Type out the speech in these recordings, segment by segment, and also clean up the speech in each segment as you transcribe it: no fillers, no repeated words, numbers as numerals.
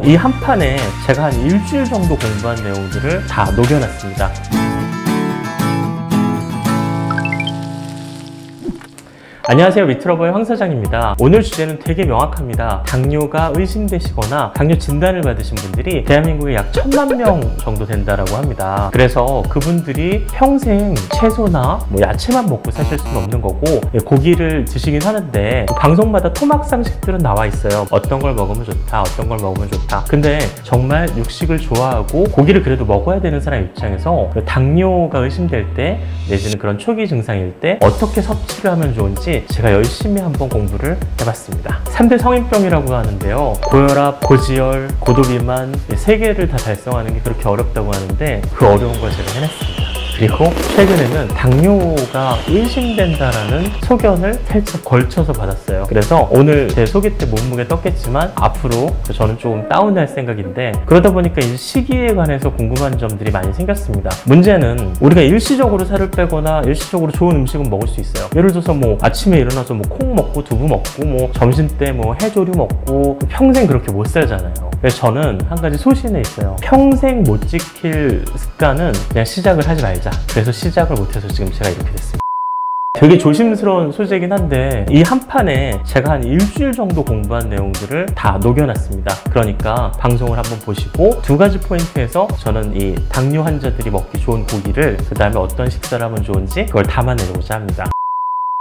이 한 판에 제가 한 일주일 정도 공부한 내용들을 다 녹여놨습니다. 안녕하세요, 위트러버의 황 사장입니다. 오늘 주제는 되게 명확합니다. 당뇨가 의심되시거나 당뇨 진단을 받으신 분들이 대한민국에 약 1000만 명 정도 된다라고 합니다. 그래서 그분들이 평생 채소나 야채만 먹고 사실 수는 없는 거고, 고기를 드시긴 하는데 방송마다 토막상식들은 나와 있어요. 어떤 걸 먹으면 좋다, 어떤 걸 먹으면 좋다. 근데 정말 육식을 좋아하고 고기를 그래도 먹어야 되는 사람 입장에서 당뇨가 의심될 때, 내지는 그런 초기 증상일 때 어떻게 섭취를 하면 좋은지 제가 열심히 한번 공부를 해봤습니다. 3대 성인병이라고 하는데요, 고혈압, 고지혈, 고도비만, 3개를 다 달성하는 게 그렇게 어렵다고 하는데 그 어려운 걸 제가 해냈습니다. 그리고 최근에는 당뇨가 의심된다라는 소견을 살짝 걸쳐서 받았어요. 그래서 오늘 제 소개 때 몸무게 떴겠지만 앞으로 저는 조금 다운할 생각인데, 그러다 보니까 이 시기에 관해서 궁금한 점들이 많이 생겼습니다. 문제는 우리가 일시적으로 살을 빼거나 일시적으로 좋은 음식은 먹을 수 있어요. 예를 들어서 아침에 일어나서 콩 먹고 두부 먹고 점심 때 해조류 먹고 평생 그렇게 못 살잖아요. 그래서 저는 한 가지 소신에 있어요. 평생 못 지킬 습관은 그냥 시작을 하지 말자. 그래서 시작을 못해서 지금 제가 이렇게 됐습니다. 되게 조심스러운 소재이긴 한데 이 한 판에 제가 한 일주일 정도 공부한 내용들을 다 녹여놨습니다. 그러니까 방송을 한번 보시고 2가지 포인트에서 저는 이 당뇨 환자들이 먹기 좋은 고기를, 그 다음에 어떤 식사를 하면 좋은지 그걸 담아내고자 합니다.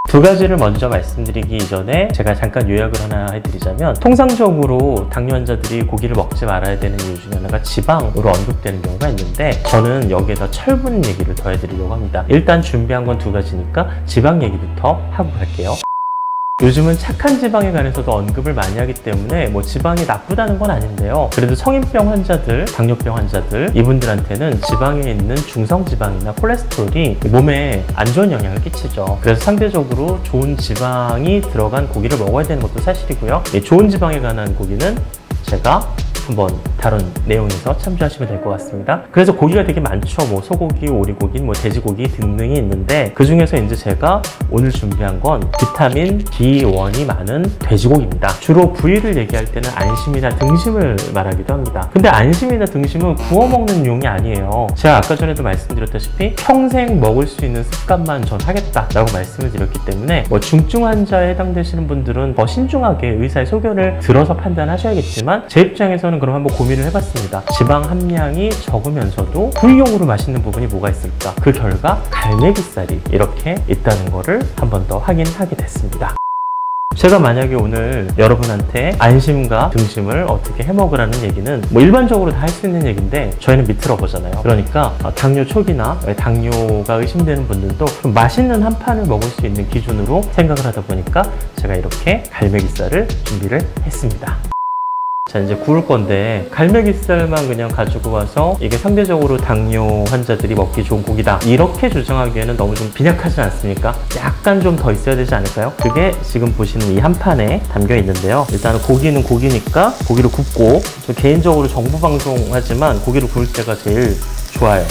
2가지를 먼저 말씀드리기 이전에 제가 잠깐 요약을 하나 해드리자면, 통상적으로 당뇨 환자들이 고기를 먹지 말아야 되는 이유 중에 하나가 지방으로 언급되는 경우가 있는데, 저는 여기에다 철분 얘기를 더 해드리려고 합니다. 일단 준비한 건 2가지니까 지방 얘기부터 하고 갈게요. 요즘은 착한 지방에 관해서도 언급을 많이 하기 때문에 지방이 나쁘다는 건 아닌데요, 그래도 성인병 환자들, 당뇨병 환자들, 이분들한테는 지방에 있는 중성지방이나 콜레스테롤이 몸에 안 좋은 영향을 끼치죠. 그래서 상대적으로 좋은 지방이 들어간 고기를 먹어야 되는 것도 사실이고요. 좋은 지방에 관한 고기는 제가 한번 다른 내용에서 참조하시면 될 것 같습니다. 그래서 고기가 되게 많죠. 소고기, 오리고기, 돼지고기 등등이 있는데, 그 중에서 이제 제가 오늘 준비한 건 비타민 B1이 많은 돼지고기입니다. 주로 부위를 얘기할 때는 안심이나 등심을 말하기도 합니다. 근데 안심이나 등심은 구워 먹는 용이 아니에요. 제가 아까 전에도 말씀드렸다시피 평생 먹을 수 있는 습관만 전 하겠다라고 말씀을 드렸기 때문에 중증 환자에 해당되시는 분들은 더 신중하게 의사의 소견을 들어서 판단하셔야겠지만, 제 입장에서는 그럼 한번 고민을 해봤습니다. 지방 함량이 적으면서도 부위용으로 맛있는 부분이 뭐가 있을까? 그 결과 갈매기살이 이렇게 있다는 거를 한 번 더 확인하게 됐습니다. 제가 만약에 오늘 여러분한테 안심과 등심을 어떻게 해먹으라는 얘기는 일반적으로 다 할 수 있는 얘기인데, 저희는 위트러버잖아요. 그러니까 당뇨 초기나 당뇨가 의심되는 분들도 좀 맛있는 한 판을 먹을 수 있는 기준으로 생각을 하다 보니까 제가 이렇게 갈매기살을 준비를 했습니다. 자, 이제 구울 건데, 갈매기살만 그냥 가지고 와서 이게 상대적으로 당뇨 환자들이 먹기 좋은 고기다 이렇게 주장하기에는 너무 좀 빈약하지 않습니까? 약간 좀 더 있어야 되지 않을까요? 그게 지금 보시는 이 한 판에 담겨 있는데요, 일단은 고기는 고기니까 고기를 굽고, 저 개인적으로 정부 방송하지만 고기를 구울 때가 제일 좋아요.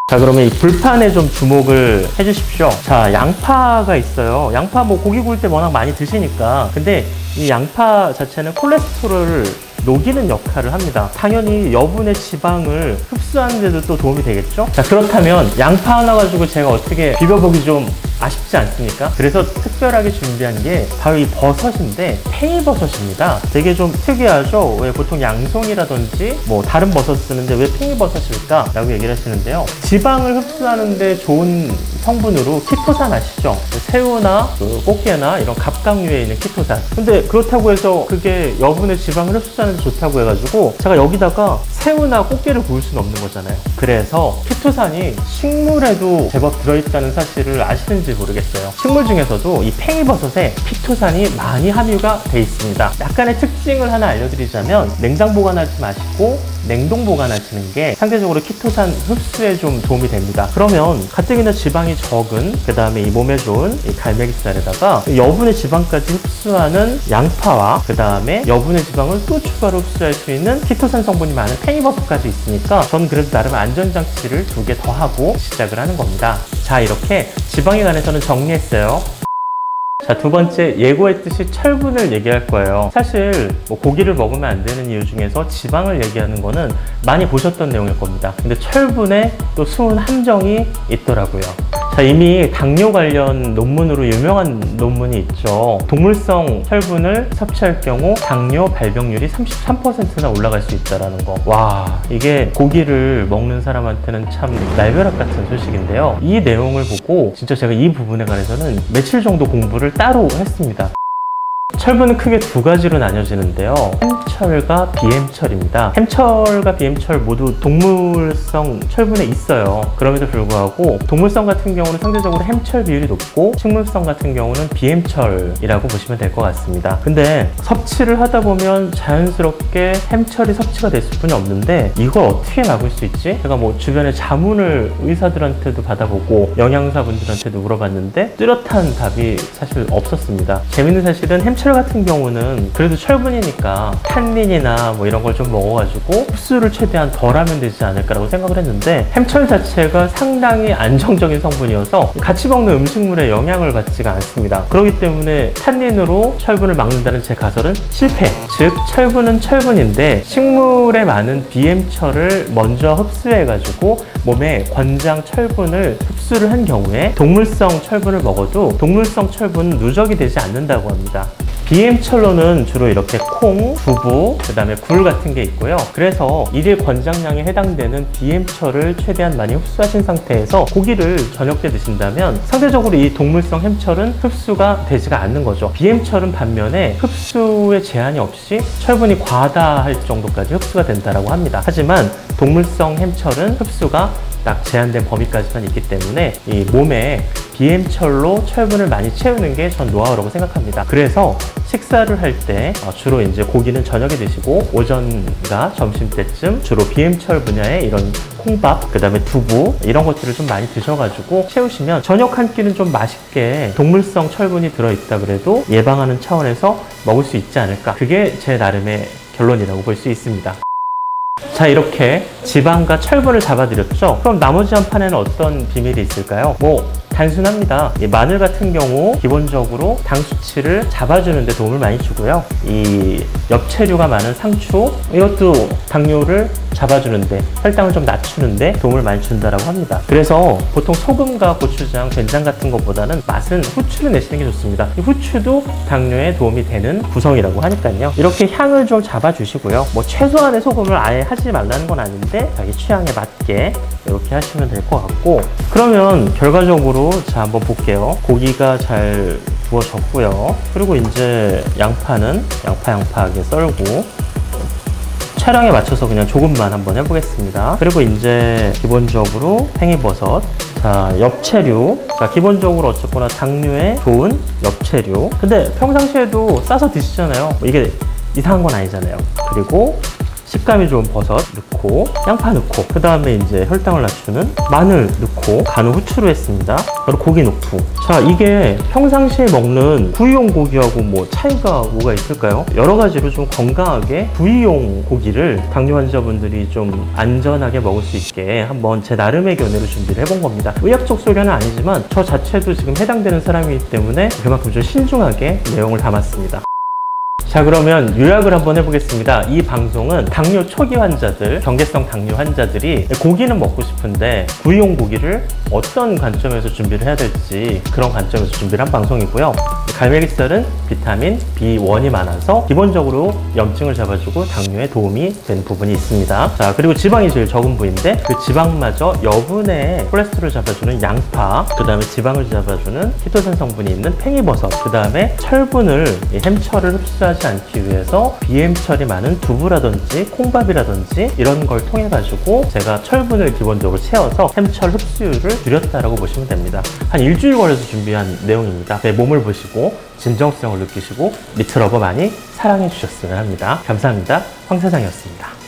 자, 그러면 이 불판에 좀 주목을 해주십시오. 자, 양파가 있어요. 양파 고기 구울 때 워낙 많이 드시니까. 근데 이 양파 자체는 콜레스테롤을 녹이는 역할을 합니다. 당연히 여분의 지방을 흡수하는 데도 또 도움이 되겠죠? 자, 그렇다면 양파 하나 가지고 제가 어떻게 비벼보기 좀 아쉽지 않습니까? 그래서 특별하게 준비한 게 바로 이 버섯인데, 팽이버섯입니다. 되게 좀 특이하죠? 왜 보통 양송이라든지 다른 버섯 쓰는데 왜 팽이버섯일까? 라고 얘기를 하시는데요, 지방을 흡수하는데 좋은 성분으로 키토산 아시죠? 새우나 꽃게나 이런 갑각류에 있는 키토산. 근데 그렇다고 해서 그게 여분의 지방을 흡수하는 데 좋다고 해가지고 제가 여기다가 새우나 꽃게를 구울 수는 없는 거잖아요. 그래서 키토산이 식물에도 제법 들어있다는 사실을 아시는지 모르겠어요. 식물 중에서도 이 팽이버섯에 키토산이 많이 함유가 돼 있습니다. 약간의 특징을 하나 알려드리자면, 냉장 보관하지 마시고 냉동 보관하시는 게 상대적으로 키토산 흡수에 좀 도움이 됩니다. 그러면 가뜩이나 지방이 적은, 그 다음에 이 몸에 좋은 이 갈매기살에다가 여분의 지방까지 흡수하는 양파와, 그 다음에 여분의 지방을 또 추가로 흡수할 수 있는 키토산 성분이 많은 팽이버섯까지 있으니까 저는 그래도 나름 안전장치를 2개 더 하고 시작을 하는 겁니다. 자, 이렇게 지방에 관해서는 정리했어요. 자, 두 번째, 예고했듯이 철분을 얘기할 거예요. 사실 뭐 고기를 먹으면 안 되는 이유 중에서 지방을 얘기하는 거는 많이 보셨던 내용일 겁니다. 근데 철분에 또 숨은 함정이 있더라고요. 자, 이미 당뇨 관련 논문으로 유명한 논문이 있죠. 동물성 철분을 섭취할 경우 당뇨 발병률이 33%나 올라갈 수 있다는 거. 와, 이게 고기를 먹는 사람한테는 참 날벼락 같은 소식인데요. 이 내용을 보고 진짜 제가 이 부분에 관해서는 며칠 정도 공부를 따로 했습니다. 철분은 크게 두 가지로 나뉘어지는데요. 햄철과 비햄철입니다. 햄철과 비햄철 모두 동물성 철분에 있어요. 그럼에도 불구하고 동물성 같은 경우는 상대적으로 햄철 비율이 높고 식물성 같은 경우는 비햄철이라고 보시면 될 것 같습니다. 근데 섭취를 하다 보면 자연스럽게 햄철이 섭취가 됐을 뿐이 없는데 이걸 어떻게 막을 수 있지? 제가 뭐 주변에 자문을 의사들한테도 받아보고 영양사분들한테도 물어봤는데 뚜렷한 답이 사실 없었습니다. 재밌는 사실은 햄철 같은 경우는 그래도 철분이니까 탄닌이나 뭐 이런 걸 좀 먹어가지고 흡수를 최대한 덜 하면 되지 않을까라고 생각을 했는데 햄철 자체가 상당히 안정적인 성분이어서 같이 먹는 음식물에 영향을 받지가 않습니다. 그렇기 때문에 탄닌으로 철분을 막는다는 제 가설은 실패. 즉 철분은 철분인데 식물에 많은 비햄철을 먼저 흡수해가지고 몸에 권장 철분을 흡수를 한 경우에 동물성 철분을 먹어도 동물성 철분은 누적이 되지 않는다고 합니다. 비햄철로는 주로 이렇게 콩, 두부, 그 다음에 굴 같은 게 있고요. 그래서 일일 권장량에 해당되는 비햄철을 최대한 많이 흡수하신 상태에서 고기를 저녁 때 드신다면 상대적으로 이 동물성 햄철은 흡수가 되지가 않는 거죠. 비햄철은 반면에 흡수에 제한이 없이 철분이 과다할 정도까지 흡수가 된다고 합니다. 하지만 동물성 햄철은 흡수가 딱 제한된 범위까지만 있기 때문에 이 몸에 비햄철로 철분을 많이 채우는 게 전 노하우라고 생각합니다. 그래서 식사를 할 때 주로 이제 고기는 저녁에 드시고 오전과 점심 때쯤 주로 비햄철 분야의 이런 콩밥, 그 다음에 두부 이런 것들을 좀 많이 드셔가지고 채우시면 저녁 한 끼는 좀 맛있게 동물성 철분이 들어있다 그래도 예방하는 차원에서 먹을 수 있지 않을까. 그게 제 나름의 결론이라고 볼 수 있습니다. 자, 이렇게 지방과 철분을 잡아드렸죠. 그럼 나머지 한 판에는 어떤 비밀이 있을까요? 뭐 단순합니다. 이 마늘 같은 경우 기본적으로 당 수치를 잡아주는 데 도움을 많이 주고요. 이 엽채류가 많은 상추, 이것도 당뇨를 잡아주는데, 혈당을 좀 낮추는데 도움을 많이 준다라고 합니다. 그래서 보통 소금과 고추장, 된장 같은 것보다는 맛은 후추를 내시는 게 좋습니다. 이 후추도 당뇨에 도움이 되는 구성이라고 하니까요. 이렇게 향을 좀 잡아주시고요. 뭐 최소한의 소금을 아예 하지 말라는 건 아닌데 자기 취향에 맞게 이렇게 하시면 될 것 같고, 그러면 결과적으로 자 한번 볼게요. 고기가 잘 구워졌고요. 그리고 이제 양파는 양파하게 썰고 차량에 맞춰서 그냥 조금만 한번 해보겠습니다. 그리고 이제 기본적으로 팽이버섯, 자 엽채류, 자 기본적으로 어쨌거나 당뇨에 좋은 엽채류. 근데 평상시에도 싸서 드시잖아요. 이게 이상한 건 아니잖아요. 그리고 식감이 좋은 버섯 넣고 양파 넣고 그 다음에 이제 혈당을 낮추는 마늘 넣고 간은 후추로 했습니다. 그리고 고기 넣고, 자 이게 평상시에 먹는 구이용 고기하고 뭐 차이가 뭐가 있을까요? 여러 가지로 좀 건강하게 구이용 고기를 당뇨 환자분들이 좀 안전하게 먹을 수 있게 한번 제 나름의 견해로 준비를 해본 겁니다. 의학적 소견은 아니지만 저 자체도 지금 해당되는 사람이기 때문에 그만큼 좀 신중하게 내용을 담았습니다. 자, 그러면 요약을 한번 해보겠습니다. 이 방송은 당뇨 초기 환자들, 경계성 당뇨 환자들이 고기는 먹고 싶은데 구이용 고기를 어떤 관점에서 준비를 해야 될지 그런 관점에서 준비를 한 방송이고요. 갈매기살은 비타민 B1이 많아서 기본적으로 염증을 잡아주고 당뇨에 도움이 되는 부분이 있습니다. 자, 그리고 지방이 제일 적은 부위인데 그 지방마저 여분의 콜레스테롤을 잡아주는 양파, 그 다음에 지방을 잡아주는 키토산 성분이 있는 팽이버섯, 그 다음에 철분을, 햄철을 흡수하지 않기 위해서 비햄철이 많은 두부라든지 콩밥이라든지 이런 걸 통해 가지고 제가 철분을 기본적으로 채워서 햄철 흡수율을 줄였다라고 보시면 됩니다. 한 일주일 걸려서 준비한 내용입니다. 내 몸을 보시고 진정성을 느끼시고 미트러버 많이 사랑해 주셨으면 합니다. 감사합니다. 황 사장이었습니다.